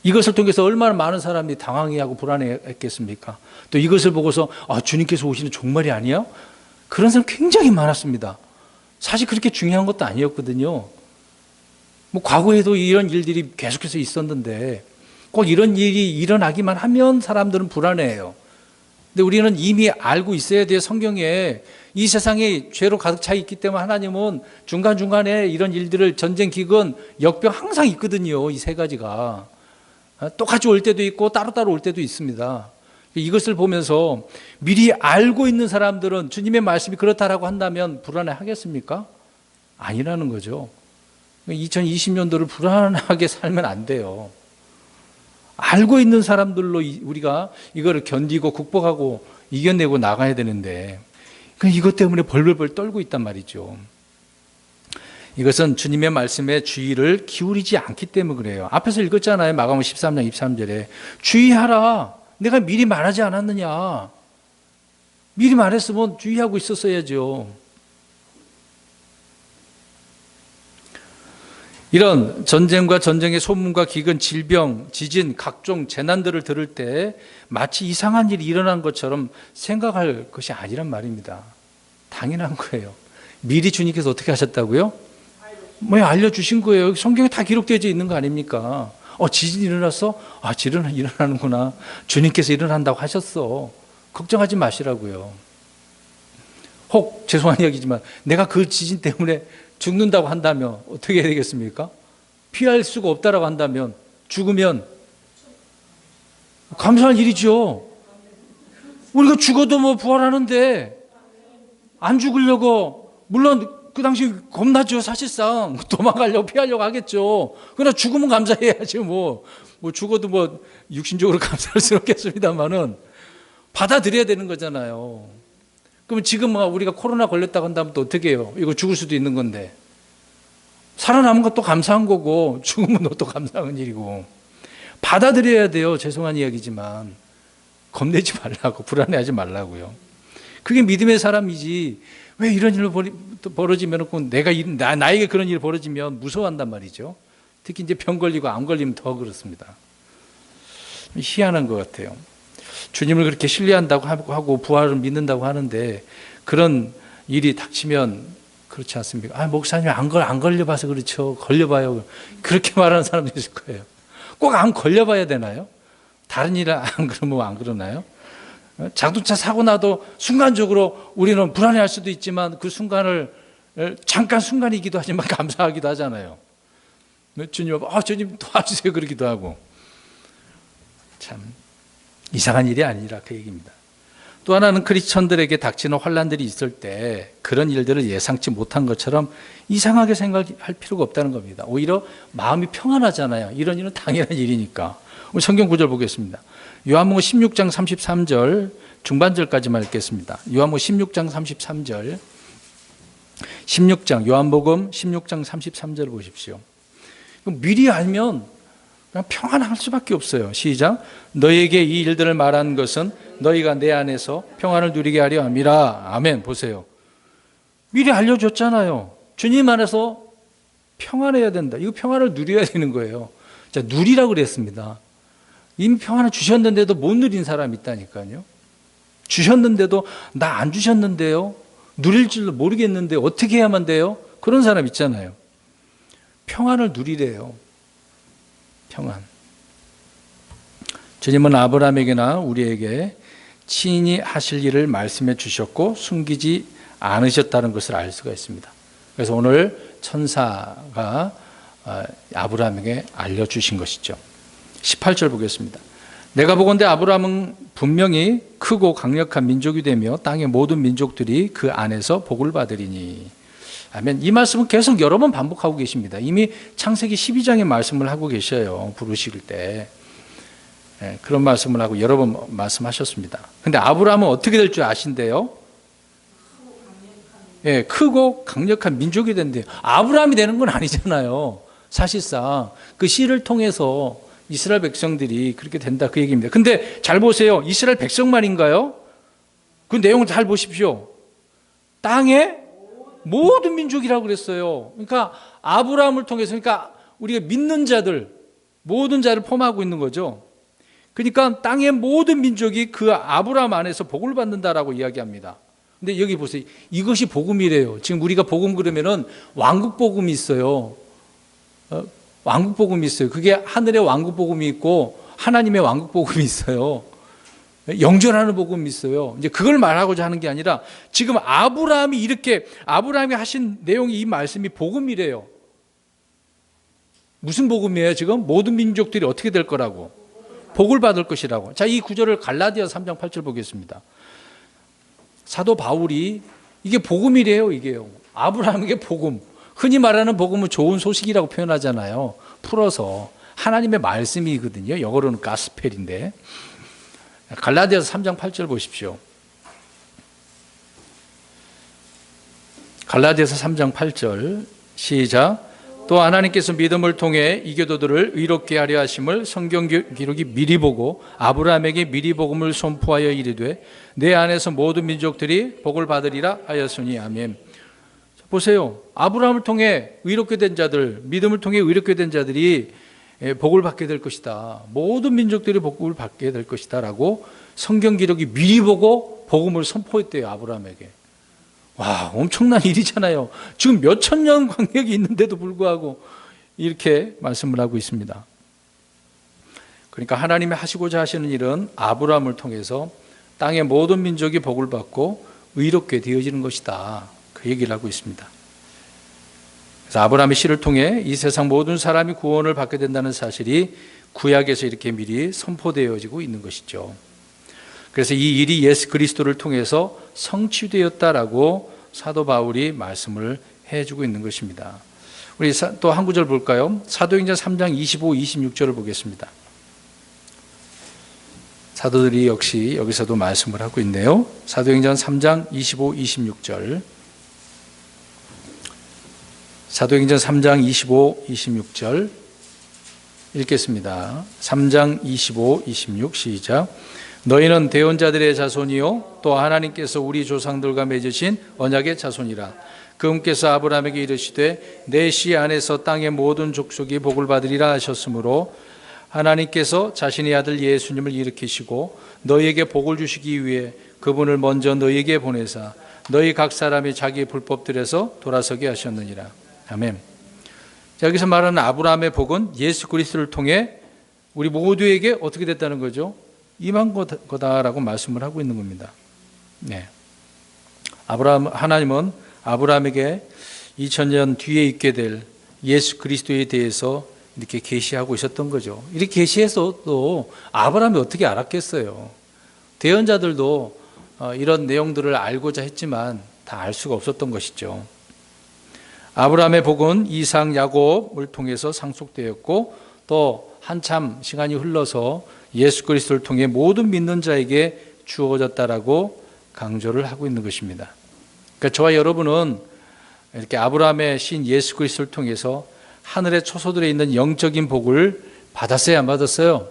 이것을 통해서 얼마나 많은 사람이 당황해하고 불안해했겠습니까? 또 이것을 보고서 주님께서 오시는 종말이 아니야? 그런 사람 굉장히 많았습니다. 사실 그렇게 중요한 것도 아니었거든요. 과거에도 이런 일들이 계속해서 있었는데 꼭 이런 일이 일어나기만 하면 사람들은 불안해해요. 근데 우리는 이미 알고 있어야 돼요. 성경에 이 세상에 죄로 가득 차 있기 때문에 하나님은 중간중간에 이런 일들을, 전쟁, 기근, 역병 항상 있거든요. 이 세 가지가 똑같이 올 때도 있고 따로따로 올 때도 있습니다. 이것을 보면서 미리 알고 있는 사람들은 주님의 말씀이 그렇다라고 한다면 불안해 하겠습니까? 아니라는 거죠. 2020년도를 불안하게 살면 안 돼요. 알고 있는 사람들로 우리가 이거를 견디고 극복하고 이겨내고 나가야 되는데, 이것 때문에 벌벌벌 떨고 있단 말이죠. 이것은 주님의 말씀에 주의를 기울이지 않기 때문에 그래요. 앞에서 읽었잖아요. 마가복음 13장 23절에 주의하라. 내가 미리 말하지 않았느냐. 미리 말했으면 주의하고 있었어야죠. 이런 전쟁과 전쟁의 소문과 기근, 질병, 지진, 각종 재난들을 들을 때 마치 이상한 일이 일어난 것처럼 생각할 것이 아니란 말입니다. 당연한 거예요. 미리 주님께서 어떻게 하셨다고요? 알려주신 거예요. 성경에 다 기록되어 있는 거 아닙니까? 지진이 일어났어? 지진은 일어나는구나. 주님께서 일어난다고 하셨어. 걱정하지 마시라고요. 혹 죄송한 이야기지만 내가 그 지진 때문에 죽는다고 한다면 어떻게 해야 되겠습니까? 피할 수가 없다라고 한다면, 죽으면 감사할 일이죠. 우리가 죽어도 부활하는데 안 죽으려고, 물론 그 당시 겁나죠. 사실상 도망가려고 피하려고 하겠죠. 그러나 죽으면 감사해야지. 죽어도 육신적으로 감사할 수는 없겠습니다만은 받아들여야 되는 거잖아요. 그러면 지금 우리가 코로나 걸렸다고 한다면 또 어떻게 해요? 이거 죽을 수도 있는 건데, 살아남은 것도 감사한 거고 죽으면 또 감사한 일이고, 받아들여야 돼요. 죄송한 이야기지만 겁내지 말라고, 불안해하지 말라고요. 그게 믿음의 사람이지. 왜 이런 일이 벌어지면 나에게 그런 일이 벌어지면 무서워한단 말이죠. 특히 이제 병 걸리고 암 걸리면 더 그렇습니다. 희한한 것 같아요. 주님을 그렇게 신뢰한다고 하고 부활을 믿는다고 하는데 그런 일이 닥치면 그렇지 않습니까? 목사님 안 걸려봐서 그렇죠. 걸려봐요. 그렇게 말하는 사람도 있을 거예요. 꼭 안 걸려봐야 되나요? 다른 일을 안 그러면 안 그러나요? 자동차 사고 나도 순간적으로 우리는 불안해할 수도 있지만 그 순간을 잠깐 순간이기도 하지만 감사하기도 하잖아요. 주님, 주님 도와주세요 그러기도 하고. 참 이상한 일이 아니라 그 얘기입니다. 또 하나는 크리스천들에게 닥치는 환난들이 있을 때 그런 일들을 예상치 못한 것처럼 이상하게 생각할 필요가 없다는 겁니다. 오히려 마음이 평안하잖아요. 이런 일은 당연한 일이니까. 우리 성경 구절 보겠습니다. 요한복음 16장 33절 중반절까지만 읽겠습니다. 요한복음 16장 33절 16장 요한복음 16장 33절 보십시오. 미리 알면 그냥 평안할 수밖에 없어요. 시작. 너에게 이 일들을 말한 것은 너희가 내 안에서 평안을 누리게 하려 함이라. 아멘. 보세요. 미리 알려줬잖아요. 주님 안에서 평안해야 된다. 이거 평안을 누려야 되는 거예요. 자, 누리라고 그랬습니다. 이미 평안을 주셨는데도 못 누린 사람이 있다니까요. 주셨는데도 나 안 주셨는데요. 누릴 줄도 모르겠는데 어떻게 해야만 돼요? 그런 사람 있잖아요. 평안을 누리래요. 평안. 주님은 아브라함에게나 우리에게 친히 하실 일을 말씀해 주셨고 숨기지 않으셨다는 것을 알 수가 있습니다. 그래서 오늘 천사가 아브라함에게 알려주신 것이죠. 18절 보겠습니다. 내가 보건대 아브라함은 분명히 크고 강력한 민족이 되며 땅의 모든 민족들이 그 안에서 복을 받으리니. 아멘. 이 말씀은 계속 여러 번 반복하고 계십니다. 이미 창세기 12장의 말씀을 하고 계셔요. 부르실 때. 그런 말씀을 하고 여러 번 말씀하셨습니다. 근데 아브라함은 어떻게 될 줄 아신대요? 크고 강력한 민족이 된대요. 아브라함이 되는 건 아니잖아요. 사실상 그 씨를 통해서 이스라엘 백성들이 그렇게 된다 그 얘기입니다. 근데 잘 보세요. 이스라엘 백성만인가요? 그 내용을 잘 보십시오. 땅의 모든 민족이라고 그랬어요. 그러니까 아브라함을 통해서 그러니까 우리가 믿는 자들 모든 자를 포함하고 있는 거죠. 그러니까 땅의 모든 민족이 그 아브라함 안에서 복을 받는다라고 이야기합니다. 근데 여기 보세요. 이것이 복음이래요. 지금 우리가 복음 그러면은 왕국 복음이 있어요. 왕국 복음이 있어요. 그게 하늘의 왕국 복음이 있고 하나님의 왕국 복음이 있어요. 영존하는 복음이 있어요. 이제 그걸 말하고자 하는 게 아니라 지금 아브라함이 하신 내용이 이 말씀이 복음이래요. 무슨 복음이에요? 지금 모든 민족들이 어떻게 될 거라고? 복을 받을 것이라고. 자, 이 구절을 갈라디아서 3장 8절 보겠습니다. 사도 바울이 이게 복음이래요. 이게요. 아브라함에게 복음. 흔히 말하는 복음은 좋은 소식이라고 표현하잖아요. 풀어서 하나님의 말씀이거든요. 영어로는 가스펠인데. 갈라디아서 3장 8절 보십시오. 갈라디아서 3장 8절 시작. 또 하나님께서 믿음을 통해 이교도들을 의롭게 하려 하심을 성경 기록이 미리 보고 아브라함에게 미리 복음을 선포하여 이르되 내 안에서 모든 민족들이 복을 받으리라 하였으니 아멘. 보세요. 아브라함을 통해 의롭게 된 자들, 믿음을 통해 의롭게 된 자들이 복을 받게 될 것이다. 모든 민족들이 복을 받게 될 것이다 라고 성경 기록이 미리 보고 복음을 선포했대요. 아브라함에게. 와, 엄청난 일이잖아요. 지금 몇천 년 광역이 있는데도 불구하고 이렇게 말씀을 하고 있습니다. 그러니까 하나님이 하시고자 하시는 일은 아브라함을 통해서 땅의 모든 민족이 복을 받고 의롭게 되어지는 것이다. 그 얘기를 하고 있습니다. 그래서 아브라함의 씨를 통해 이 세상 모든 사람이 구원을 받게 된다는 사실이 구약에서 이렇게 미리 선포되어지고 있는 것이죠. 그래서 이 일이 예수 그리스도를 통해서 성취되었다라고 사도 바울이 말씀을 해주고 있는 것입니다. 우리 또 한 구절 볼까요? 사도행전 3장 25, 26절을 보겠습니다. 사도들이 역시 여기서도 말씀을 하고 있네요. 사도행전 3장 25, 26절. 사도행전 3장 25, 26절 읽겠습니다. 3장 25, 26 시작. 너희는 대언자들의 자손이요 또 하나님께서 우리 조상들과 맺으신 언약의 자손이라. 그분께서 아브라함에게 이르시되 내 씨 안에서 땅의 모든 족속이 복을 받으리라 하셨으므로 하나님께서 자신의 아들 예수님을 일으키시고 너희에게 복을 주시기 위해 그분을 먼저 너희에게 보내사 너희 각 사람이 자기의 불법들에서 돌아서게 하셨느니라. 아멘. 자, 여기서 말하는 아브라함의 복은 예수 그리스도를 통해 우리 모두에게 어떻게 됐다는 거죠? 임한 거다라고 말씀을 하고 있는 겁니다. 네. 하나님은 아브라함에게 2000년 뒤에 있게 될 예수 그리스도에 대해서 이렇게 계시하고 있었던 거죠. 이렇게 계시해서 또 아브라함이 어떻게 알았겠어요? 대언자들도 이런 내용들을 알고자 했지만 다 알 수가 없었던 것이죠. 아브라함의 복은 이삭, 야곱을 통해서 상속되었고 또 한참 시간이 흘러서 예수 그리스도를 통해 모든 믿는 자에게 주어졌다라고 강조를 하고 있는 것입니다. 그러니까 저와 여러분은 이렇게 아브라함의 신 예수 그리스도를 통해서 하늘의 초소들에 있는 영적인 복을 받았어요, 안 받았어요?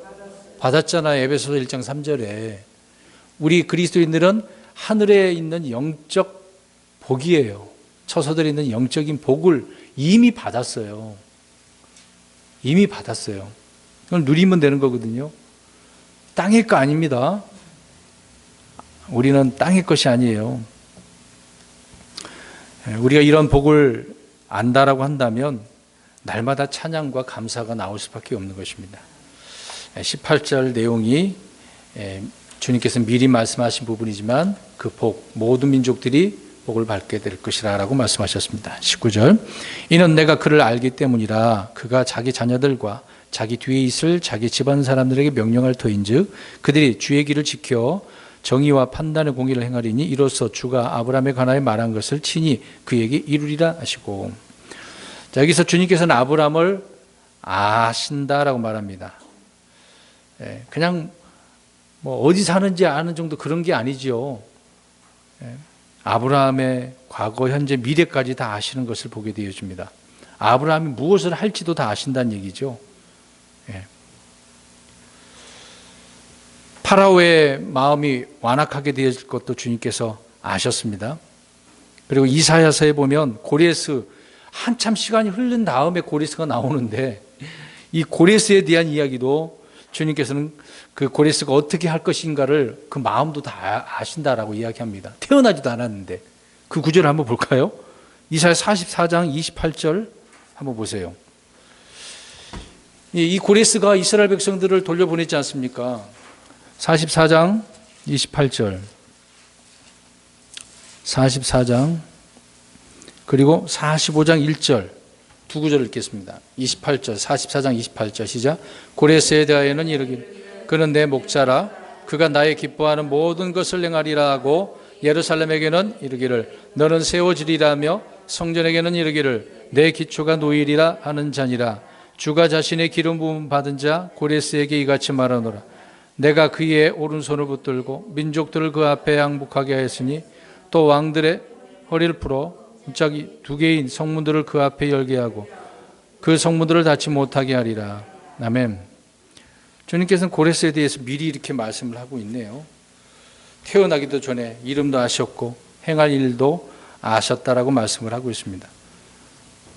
받았잖아요. 에베소서 1장 3절에. 우리 그리스도인들은 하늘에 있는 영적 복이에요. 처소들에 있는 영적인 복을 이미 받았어요. 이미 받았어요. 그걸 누리면 되는 거거든요. 땅의 거 아닙니다. 우리는 땅의 것이 아니에요. 우리가 이런 복을 안다라고 한다면 날마다 찬양과 감사가 나올 수밖에 없는 것입니다. 18절 내용이 주님께서 미리 말씀하신 부분이지만 그 복, 모든 민족들이 복을 받게 될 것이라 라고 말씀하셨습니다. 19절, 이는 내가 그를 알기 때문이라. 그가 자기 자녀들과 자기 뒤에 있을 자기 집안 사람들에게 명령할 터인즉 그들이 주의 길을 지켜 정의와 판단의 공의를 행하리니 이로써 주가 아브라함에 관하여 말한 것을 친히 그에게 이루리라 하시고. 자, 여기서 주님께서는 아브라함을 아신다라고 말합니다. 그냥 뭐 어디 사는지 아는 정도 그런 게 아니죠. 아브라함의 과거, 현재, 미래까지 다 아시는 것을 보게 되어집니다. 아브라함이 무엇을 할지도 다 아신다는 얘기죠. 파라오의 마음이 완악하게 되어질 것도 주님께서 아셨습니다. 그리고 이사야서에 보면 고레스, 한참 시간이 흐른 다음에 고레스가 나오는데 이 고레스에 대한 이야기도 주님께서는 그 고레스가 어떻게 할 것인가를 그 마음도 다 아신다라고 이야기합니다. 태어나지도 않았는데. 그 구절을 한번 볼까요? 이사야 44장 28절 한번 보세요. 이 고레스가 이스라엘 백성들을 돌려보냈지 않습니까? 44장 28절 44장 그리고 45장 1절 두 구절을 읽겠습니다. 28절 44장 28절 시작. 고레스에 대하여는 이르기를 그는 내 목자라 그가 나의 기뻐하는 모든 것을 행하리라 하고 예루살렘에게는 이르기를 너는 세워지리라며 성전에게는 이르기를 내 기초가 놓이리라 하는 자니라. 주가 자신의 기름 부음 받은 자 고레스에게 이같이 말하노라. 내가 그의 오른손을 붙들고 민족들을 그 앞에 항복하게 하였으니 또 왕들의 허리를 풀어 문짝이 두 개인 성문들을 그 앞에 열게 하고 그 성문들을 닫지 못하게 하리라. 아멘. 주님께서는 고레스에 대해서 미리 이렇게 말씀을 하고 있네요. 태어나기도 전에 이름도 아셨고 행할 일도 아셨다라고 말씀을 하고 있습니다.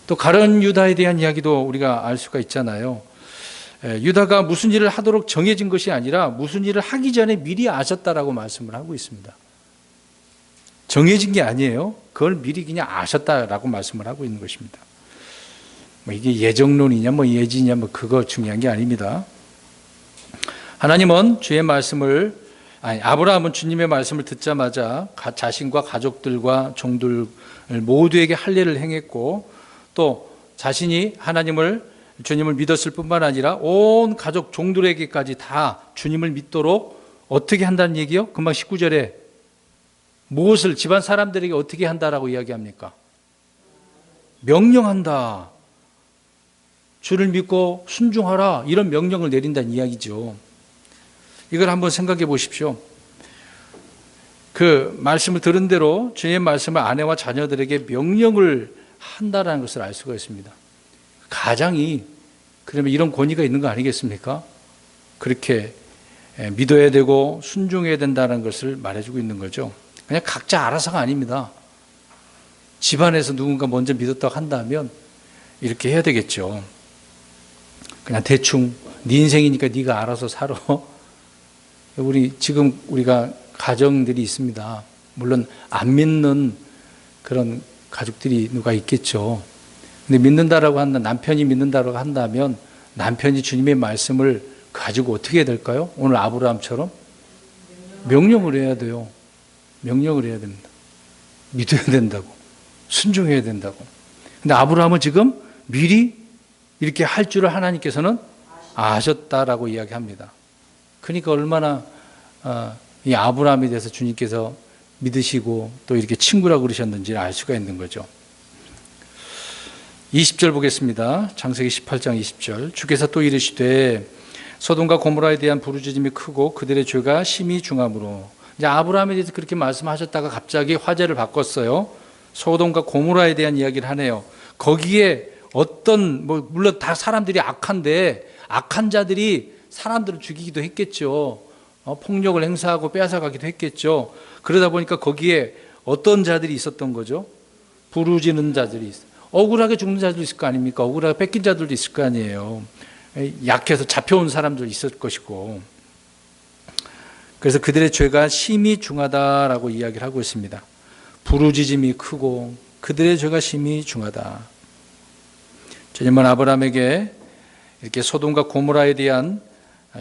또 가룟 유다에 대한 이야기도 우리가 알 수가 있잖아요. 유다가 무슨 일을 하도록 정해진 것이 아니라 무슨 일을 하기 전에 미리 아셨다라고 말씀을 하고 있습니다. 정해진 게 아니에요. 그걸 미리 그냥 아셨다라고 말씀을 하고 있는 것입니다. 뭐 이게 예정론이냐 뭐 예지냐 뭐 그거 중요한 게 아닙니다. 하나님은 아브라함은 주님의 말씀을 듣자마자 자신과 가족들과 종들 모두에게 할례를 행했고 또 자신이 주님을 믿었을 뿐만 아니라 온 가족 종들에게까지 다 주님을 믿도록 어떻게 한다는 얘기요? 금방 19절에 무엇을 집안 사람들에게 어떻게 한다라고 이야기합니까? 명령한다. 주를 믿고 순종하라. 이런 명령을 내린다는 이야기죠. 이걸 한번 생각해 보십시오. 그 말씀을 들은 대로 주님의 말씀을 아내와 자녀들에게 명령을 한다라는 것을 알 수가 있습니다. 가장이 그러면 이런 권위가 있는 거 아니겠습니까? 그렇게 믿어야 되고 순종해야 된다는 것을 말해주고 있는 거죠. 그냥 각자 알아서가 아닙니다. 집안에서 누군가 먼저 믿었다고 한다면 이렇게 해야 되겠죠. 그냥 대충 네 인생이니까 네가 알아서 살아. 지금 우리가 가정들이 있습니다. 물론 안 믿는 그런 가족들이 누가 있겠죠. 근데 믿는다라고 남편이 믿는다라고 한다면 남편이 주님의 말씀을 가지고 어떻게 해야 될까요? 오늘 아브라함처럼 명령을 해야 돼요. 명령을 해야 됩니다. 믿어야 된다고. 순종해야 된다고. 근데 아브라함은 지금 미리 이렇게 할 줄을 하나님께서는 아셨다라고 이야기합니다. 그러니까 얼마나 이 아브라함에 대해서 주님께서 믿으시고 또 이렇게 친구라고 그러셨는지를 알 수가 있는 거죠. 20절 보겠습니다. 창세기 18장 20절. 주께서 또 이르시되 소돔과 고모라에 대한 부르짖음이 크고 그들의 죄가 심히 중함으로. 이제 아브라함에 대해서 그렇게 말씀하셨다가 갑자기 화제를 바꿨어요. 소돔과 고모라에 대한 이야기를 하네요. 거기에 물론 다 사람들이 악한데 악한 자들이 사람들을 죽이기도 했겠죠. 폭력을 행사하고 빼앗아가기도 했겠죠. 그러다 보니까 거기에 어떤 자들이 있었던 거죠? 부르짖는 자들이 있어요. 억울하게 죽는 자들도 있을 거 아닙니까? 억울하게 뺏긴 자들도 있을 거 아니에요. 약해서 잡혀온 사람도 있을 것이고. 그래서 그들의 죄가 심히 중하다라고 이야기를 하고 있습니다. 부르짖음이 크고 그들의 죄가 심히 중하다. 주님은 아브라함에게 이렇게 소돔과 고모라에 대한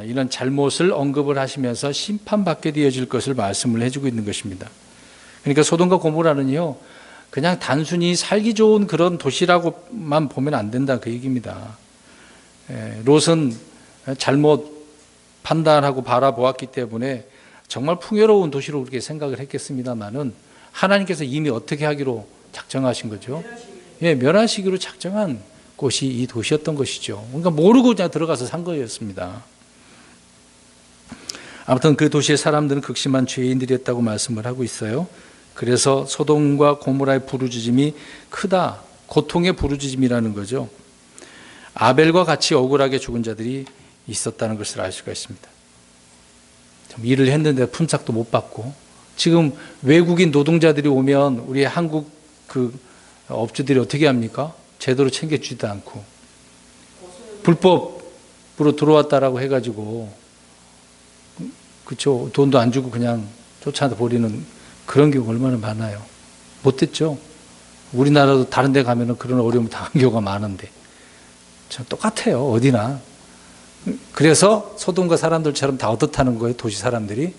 이런 잘못을 언급을 하시면서 심판받게 되어질 것을 말씀을 해주고 있는 것입니다. 그러니까 소돔과 고모라는요, 그냥 단순히 살기 좋은 그런 도시라고만 보면 안 된다 그 얘기입니다. 롯은 잘못 판단하고 바라보았기 때문에 정말 풍요로운 도시로 그렇게 생각을 했겠습니다만은 하나님께서 이미 어떻게 하기로 작정하신 거죠? 멸하시기로 작정한 곳이 이 도시였던 것이죠. 그러니까 모르고 그냥 들어가서 산 거였습니다. 아무튼 그 도시의 사람들은 극심한 죄인들이었다고 말씀을 하고 있어요. 그래서 소돔과 고모라의 부르짖음이 크다. 고통의 부르짖음이라는 거죠. 아벨과 같이 억울하게 죽은 자들이 있었다는 것을 알 수가 있습니다. 일을 했는데 품삯도 못 받고, 지금 외국인 노동자들이 오면 우리 한국 그 업주들이 어떻게 합니까? 제대로 챙겨주지도 않고 불법으로 들어왔다라고 해가지고 그쵸, 돈도 안 주고 그냥 쫓아버리는 그런 경우 얼마나 많아요. 못됐죠. 우리나라도 다른 데 가면은 그런 어려움을 당한 경우가 많은데 참 똑같아요. 어디나. 그래서 소돔과 사람들처럼 다 어떻다는 거예요. 도시 사람들이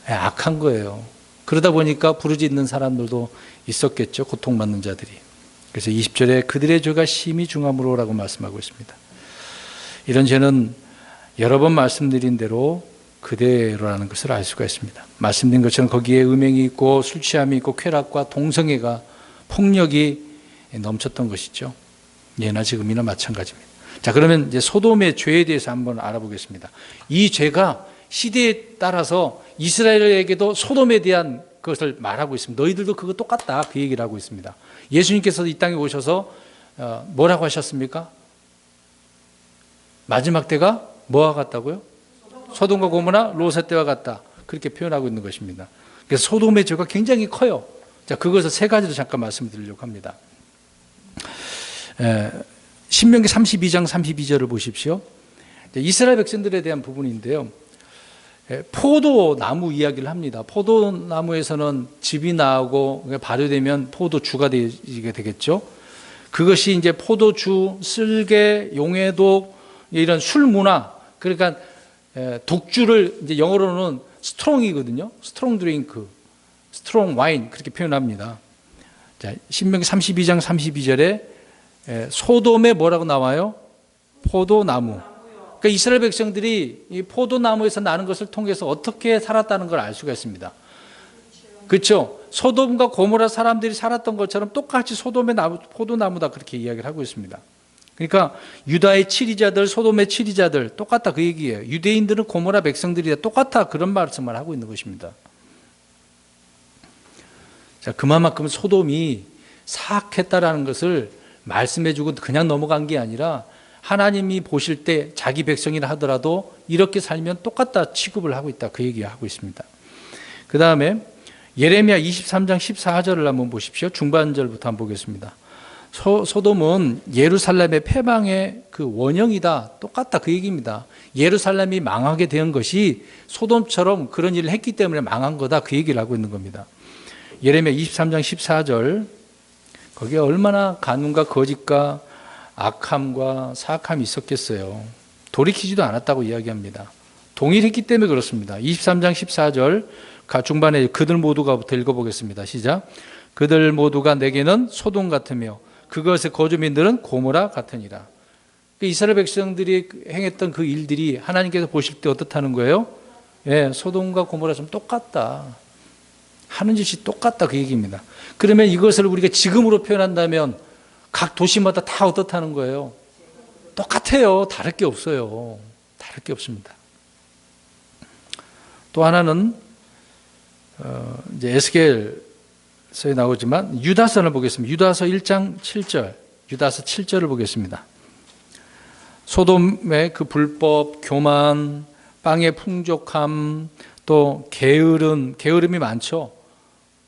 악한 거예요. 그러다 보니까 부르짖는 사람들도 있었겠죠. 고통받는 자들이. 그래서 20절에 그들의 죄가 심히 중함으로라고 말씀하고 있습니다. 이런 죄는 여러 번 말씀드린 대로 그대로라는 것을 알 수가 있습니다. 말씀드린 것처럼 거기에 음행이 있고 술 취함이 있고 쾌락과 동성애가 폭력이 넘쳤던 것이죠. 예나 지금이나 마찬가지입니다. 자, 그러면 이제 소돔의 죄에 대해서 한번 알아보겠습니다. 이 죄가 시대에 따라서 이스라엘에게도 소돔에 대한 것을 말하고 있습니다. 너희들도 그거 똑같다 그 얘기를 하고 있습니다. 예수님께서 이 땅에 오셔서 뭐라고 하셨습니까? 마지막 때가 뭐와 같다고요? 소돔과 고모라 롯의 때와 같다. 그렇게 표현하고 있는 것입니다. 그래서 소돔의 죄가 굉장히 커요. 자, 그것을 세 가지로 잠깐 말씀드리려고 합니다. 신명기 32장 32절을 보십시오. 이스라엘 백성들에 대한 부분인데요. 포도나무 이야기를 합니다. 포도나무에서는 즙이 나오고 발효되면 포도주가 되게 되겠죠. 그것이 이제 포도주, 쓸개, 용해독 이런 술 문화, 그러니까 독주를 이제 영어로는 스트롱이거든요. 스트롱 드링크, 스트롱 와인 그렇게 표현합니다. 자, 신명기 32장 32절에 소돔에 뭐라고 나와요? 포도나무. 그러니까 이스라엘 백성들이 이 포도나무에서 나는 것을 통해서 어떻게 살았다는 걸 알 수가 있습니다. 그렇죠? 소돔과 고모라 사람들이 살았던 것처럼 똑같이 소돔의 포도나무다 그렇게 이야기를 하고 있습니다. 그러니까 유다의 치리자들, 소돔의 치리자들 똑같다 그 얘기예요. 유대인들은 고모라 백성들이다 똑같다 그런 말씀을 하고 있는 것입니다. 자, 그만큼 소돔이 사악했다라는 것을 말씀해주고 그냥 넘어간 게 아니라 하나님이 보실 때 자기 백성이라 하더라도 이렇게 살면 똑같다 취급을 하고 있다 그 얘기하고 있습니다. 그 다음에 예레미야 23장 14절을 한번 보십시오. 중반절부터 한번 보겠습니다. 소돔은 예루살렘의 패망의 그 원형이다. 똑같다 그 얘기입니다. 예루살렘이 망하게 된 것이 소돔처럼 그런 일을 했기 때문에 망한 거다 그 얘기를 하고 있는 겁니다. 예레미야 23장 14절 거기에 얼마나 간음과 거짓과 악함과 사악함이 있었겠어요. 돌이키지도 않았다고 이야기합니다. 동일했기 때문에 그렇습니다. 23장 14절 중반에 그들 모두가부터 읽어보겠습니다. 시작. 그들 모두가 내게는 소돔 같으며 그것의 거주민들은 고모라 같으니라. 이스라엘 백성들이 행했던 그 일들이 하나님께서 보실 때 어떻다는 거예요? 예, 소돔과 고모라처럼 똑같다. 하는 짓이 똑같다 그 얘기입니다. 그러면 이것을 우리가 지금으로 표현한다면 각 도시마다 다 어떻다는 거예요? 똑같아요. 다를 게 없어요. 다를 게 없습니다. 또 하나는 이제 에스겔서에 나오지만 유다서를 보겠습니다. 유다서 1장 7절, 유다서 7절을 보겠습니다. 소돔의 그 불법, 교만, 빵의 풍족함, 또 게으름이 많죠.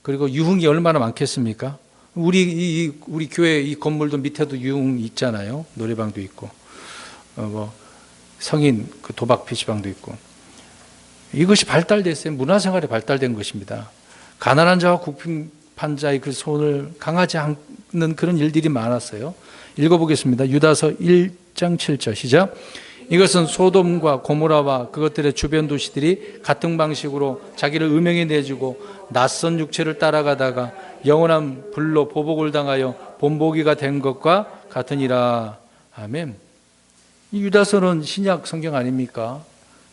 그리고 유흥이 얼마나 많겠습니까? 우리 교회 이 건물도 밑에도 유흥 있잖아요. 노래방도 있고, 성인 그 도박 PC방도 있고. 이것이 발달됐어요. 문화생활에 발달된 것입니다. 가난한 자와 궁핍한 자의 그 손을 강하지 않는 그런 일들이 많았어요. 읽어보겠습니다. 유다서 1장 7절 시작. 이것은 소돔과 고모라와 그것들의 주변 도시들이 같은 방식으로 자기를 음행에 내주고 낯선 육체를 따라가다가 영원한 불로 보복을 당하여 본보기가 된 것과 같으니라. 아멘. 이 유다서는 신약 성경 아닙니까?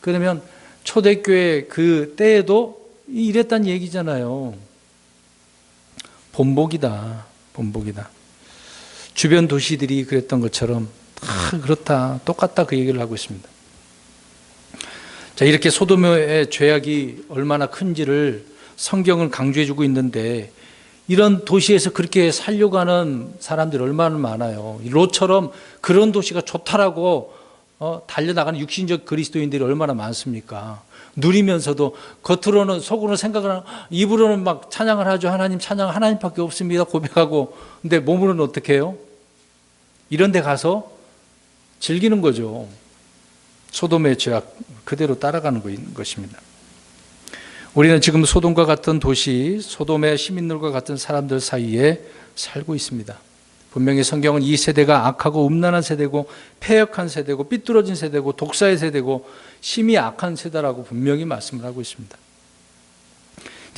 그러면 초대교회 그 때에도 이랬단 얘기잖아요. 본복이다. 본복이다. 주변 도시들이 그랬던 것처럼 다 그렇다. 똑같다 그 얘기를 하고 있습니다. 자, 이렇게 소돔의 죄악이 얼마나 큰지를 성경은 강조해주고 있는데 이런 도시에서 그렇게 살려고 하는 사람들이 얼마나 많아요. 롯처럼 그런 도시가 좋다라고 달려나가는 육신적 그리스도인들이 얼마나 많습니까? 누리면서도 겉으로는 속으로는 생각을 하고 입으로는 막 찬양을 하죠. 하나님 찬양 하나님밖에 없습니다 고백하고. 근데 몸으로는 어떻게 해요? 이런 데 가서 즐기는 거죠. 소돔의 죄악 그대로 따라가는 것입니다. 우리는 지금 소돔과 같은 도시, 소돔의 시민들과 같은 사람들 사이에 살고 있습니다. 분명히 성경은 이 세대가 악하고 음란한 세대고 패역한 세대고 삐뚤어진 세대고 독사의 세대고 심히 악한 세대라고 분명히 말씀을 하고 있습니다.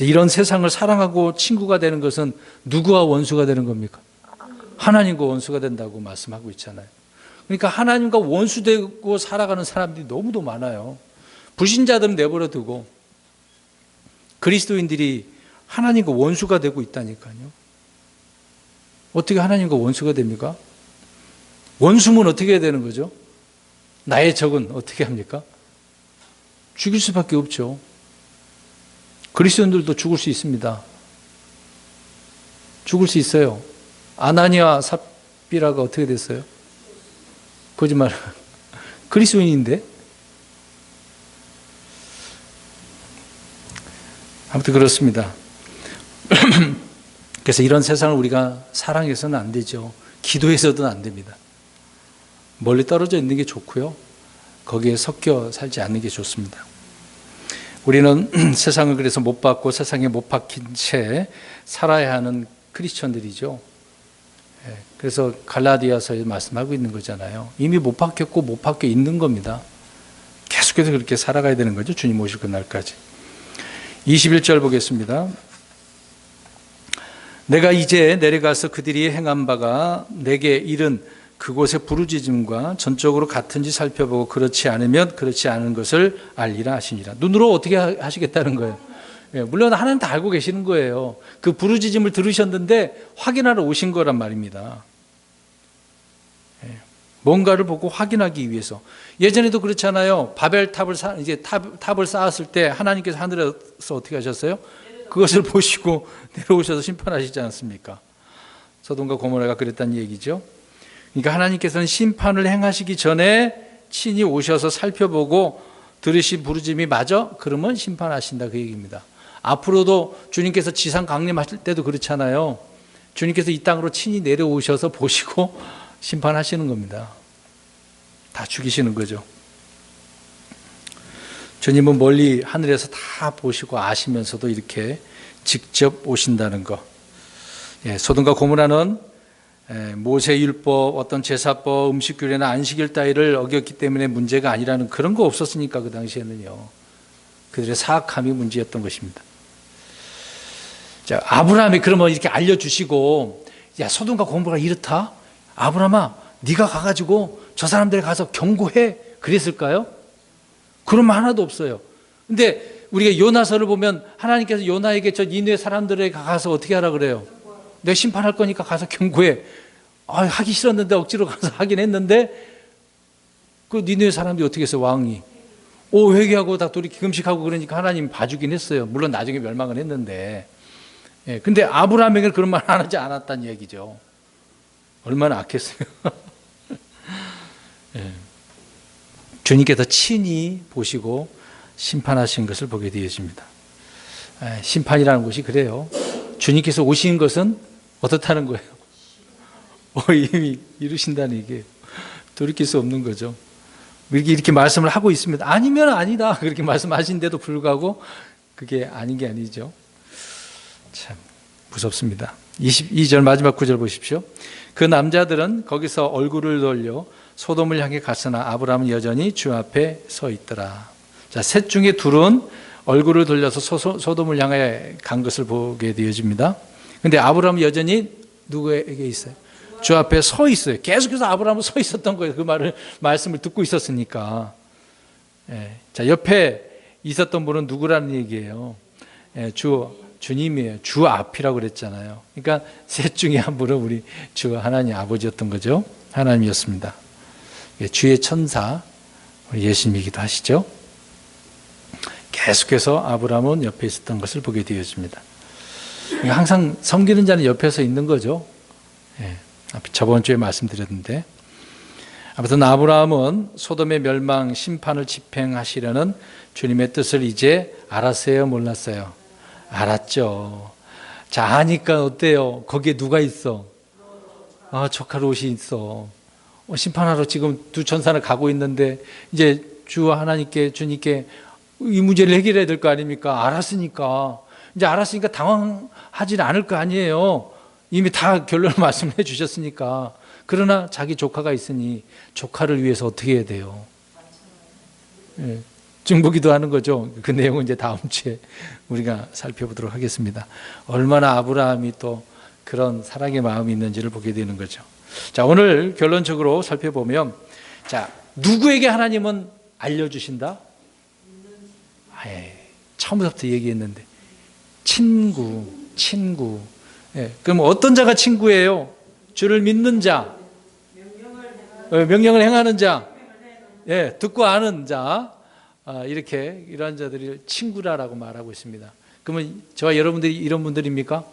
이런 세상을 사랑하고 친구가 되는 것은 누구와 원수가 되는 겁니까? 하나님과 원수가 된다고 말씀하고 있잖아요. 그러니까 하나님과 원수되고 살아가는 사람들이 너무도 많아요. 불신자들은 내버려 두고 그리스도인들이 하나님과 원수가 되고 있다니까요. 어떻게 하나님과 원수가 됩니까? 원수면 어떻게 해야 되는 거죠? 나의 적은 어떻게 합니까? 죽일 수밖에 없죠. 그리스도인들도 죽을 수 있습니다. 죽을 수 있어요. 아나니아 삽비라가 어떻게 됐어요? 거짓말. 그리스도인인데? 아무튼 그렇습니다. 그래서 이런 세상을 우리가 사랑해서는 안 되죠. 기도해서도 안 됩니다. 멀리 떨어져 있는 게 좋고요. 거기에 섞여 살지 않는 게 좋습니다. 우리는 세상을 그래서 못 받고 세상에 못 박힌 채 살아야 하는 크리스천들이죠. 그래서 갈라디아서에 말씀하고 있는 거잖아요. 이미 못 박혔고 못 박혀 있는 겁니다. 계속해서 그렇게 살아가야 되는 거죠. 주님 오실 그날까지. 21절 보겠습니다. 내가 이제 내려가서 그들이 행한 바가 내게 이른 그곳의 부르짖음과 전적으로 같은지 살펴보고 그렇지 않으면 그렇지 않은 것을 알리라 하시니라. 눈으로 어떻게 하시겠다는 거예요? 물론 하나님 다 알고 계시는 거예요. 그 부르짖음을 들으셨는데 확인하러 오신 거란 말입니다. 뭔가를 보고 확인하기 위해서. 예전에도 그렇잖아요. 바벨탑을 탑을 쌓았을 때 하나님께서 하늘에서 어떻게 하셨어요? 그것을 보시고 내려오셔서 심판하시지 않습니까? 소돔과 고모라가 그랬다는 얘기죠. 그러니까 하나님께서는 심판을 행하시기 전에 친히 오셔서 살펴보고 들으신 부르짖음이 맞아? 그러면 심판하신다 그 얘기입니다. 앞으로도 주님께서 지상 강림하실 때도 그렇잖아요. 주님께서 이 땅으로 친히 내려오셔서 보시고 심판하시는 겁니다. 다 죽이시는 거죠. 주님은 멀리 하늘에서 다 보시고 아시면서도 이렇게 직접 오신다는 것. 소돔과 고모라는 모세율법, 어떤 제사법, 음식규례나 안식일 따위를 어겼기 때문에 문제가 아니라는 그런 거 없었으니까 그 당시에는요. 그들의 사악함이 문제였던 것입니다. 자, 아브라함이 그러면 이렇게 알려주시고, 야, 소돔과 고모라가 이렇다? 아브라함아, 네가 가가지고 저 사람들에 가서 경고해. 그랬을까요? 그런 말 하나도 없어요. 근데 우리가 요나서를 보면 하나님께서 요나에게 저 니느웨 사람들에 가서 어떻게 하라 그래요? 내가 심판할 거니까 가서 경고해. 하기 싫었는데 억지로 가서 하긴 했는데 그 니느웨 사람들이 어떻게 했어요? 왕이 회개하고 다 돌이켜 금식하고 그러니까 하나님 봐주긴 했어요. 물론 나중에 멸망은 했는데. 근데 아브라함에게 그런 말 안 하지 않았다는 얘기죠. 얼마나 악했어요. 주님께서 친히 보시고 심판하신 것을 보게 되어집니다. 심판이라는 것이 그래요. 주님께서 오신 것은 어떻다는 거예요? 이미 이루신다는 얘기예요. 돌이킬 수 없는 거죠. 이렇게 말씀을 하고 있습니다. 아니면 아니다 그렇게 말씀하신데도 불구하고 그게 아닌 게 아니죠. 참 무섭습니다. 22절 마지막 구절 보십시오. 그 남자들은 거기서 얼굴을 돌려 소돔을 향해 갔으나 아브라함은 여전히 주 앞에 서 있더라. 자, 셋 중에 둘은 얼굴을 돌려서 소돔을 향해 간 것을 보게 되어집니다. 근데 아브라함은 여전히 누구에게 있어요? 주 앞에 서 있어요. 계속해서 아브라함은 서 있었던 거예요. 그 말씀을 듣고 있었으니까. 자, 옆에 있었던 분은 누구라는 얘기예요? 주님이에요. 주 앞이라고 그랬잖아요. 그러니까 셋 중에 한 분은 우리 주 하나님 아버지였던 거죠. 하나님이었습니다. 주의 천사 우리 예수님이기도 하시죠. 계속해서 아브라함은 옆에 있었던 것을 보게 되어집니다. 항상 섬기는 자는 옆에서 있는 거죠. 저번 주에 말씀드렸는데 아무튼 아브라함은 소돔의 멸망 심판을 집행하시려는 주님의 뜻을 이제 알았어요, 몰랐어요? 알았죠. 자, 아니까 어때요? 거기에 누가 있어? 조카 롯이 있어. 심판하러 지금 두 천사를 가고 있는데 이제 주 하나님께 주님께 이 문제를 해결해야 될 거 아닙니까? 알았으니까 당황하지 않을 거 아니에요. 이미 다 결론을 말씀해 주셨으니까. 그러나 자기 조카가 있으니 조카를 위해서 어떻게 해야 돼요? 중보기도 하는 거죠. 그 내용은 이제 다음 주에 우리가 살펴보도록 하겠습니다. 얼마나 아브라함이 또 그런 사랑의 마음이 있는지를 보게 되는 거죠. 자, 오늘 결론적으로 살펴보면, 자, 누구에게 하나님은 알려주신다? 처음부터 얘기했는데, 친구. 그럼 어떤 자가 친구예요? 주를 믿는 자, 명령을 행하는 자, 듣고 아는 자, 이렇게 이러한 자들이 친구라고 말하고 있습니다. 그러면 저와 여러분들이 이런 분들입니까?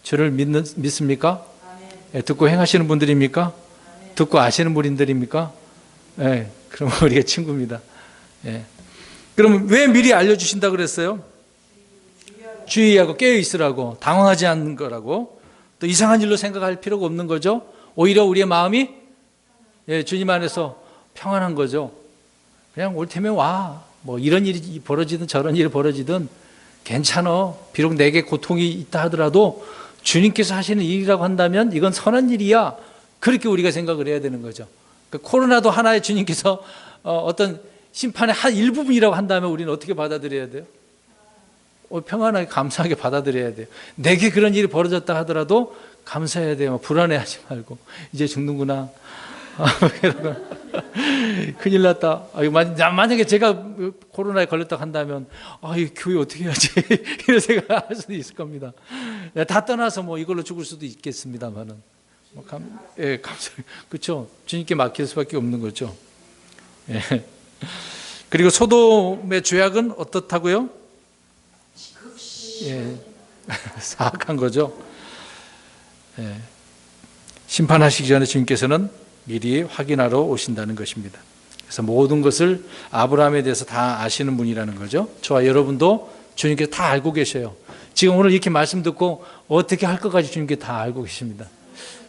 주를 믿습니까? 듣고 행하시는 분들입니까? 듣고 아시는 분들입니까? 그럼 우리가 친구입니다. 그러면 왜 미리 알려주신다 그랬어요? 주의하고 깨어 있으라고, 당황하지 않는 거라고, 또 이상한 일로 생각할 필요가 없는 거죠. 오히려 우리의 마음이 주님 안에서 평안한 거죠. 그냥 올 테면 와. 뭐 이런 일이 벌어지든 저런 일이 벌어지든 괜찮아. 비록 내게 고통이 있다 하더라도 주님께서 하시는 일이라고 한다면 이건 선한 일이야. 그렇게 우리가 생각을 해야 되는 거죠. 그러니까 코로나도 하나의 주님께서 어떤 심판의 한 일부분이라고 한다면 우리는 어떻게 받아들여야 돼요? 평안하게 감사하게 받아들여야 돼요. 내게 그런 일이 벌어졌다 하더라도 감사해야 돼요. 불안해하지 말고 이제 죽는구나. 큰일 났다. 만약에 제가 코로나에 걸렸다 한다면 이 교회 어떻게 해야지 이런 생각할 수도 있을 겁니다. 다 떠나서 뭐 이걸로 죽을 수도 있겠습니다만은 감사. 그렇죠. 주님께 맡길 수밖에 없는 거죠. 그리고 소돔의 죄악은 어떻다고요? 사악한 거죠. 심판하시기 전에 주님께서는 미리 확인하러 오신다는 것입니다. 그래서 모든 것을 아브라함에 대해서 다 아시는 분이라는 거죠. 저와 여러분도 주님께서 다 알고 계셔요. 지금 오늘 이렇게 말씀 듣고 어떻게 할 것까지 주님께 다 알고 계십니다.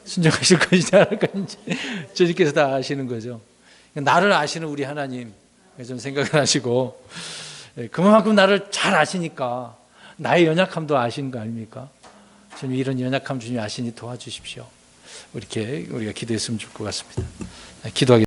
순종하실 건지 안 할 건지 주님께서 다 아시는 거죠. 나를 아시는 우리 하나님 좀 생각을 하시고, 그만큼 나를 잘 아시니까 나의 연약함도 아시는 거 아닙니까? 주님, 이런 연약함 주님 아시니 도와주십시오. 이렇게 우리가 기도했으면 좋을 것 같습니다. 기도하겠습니다.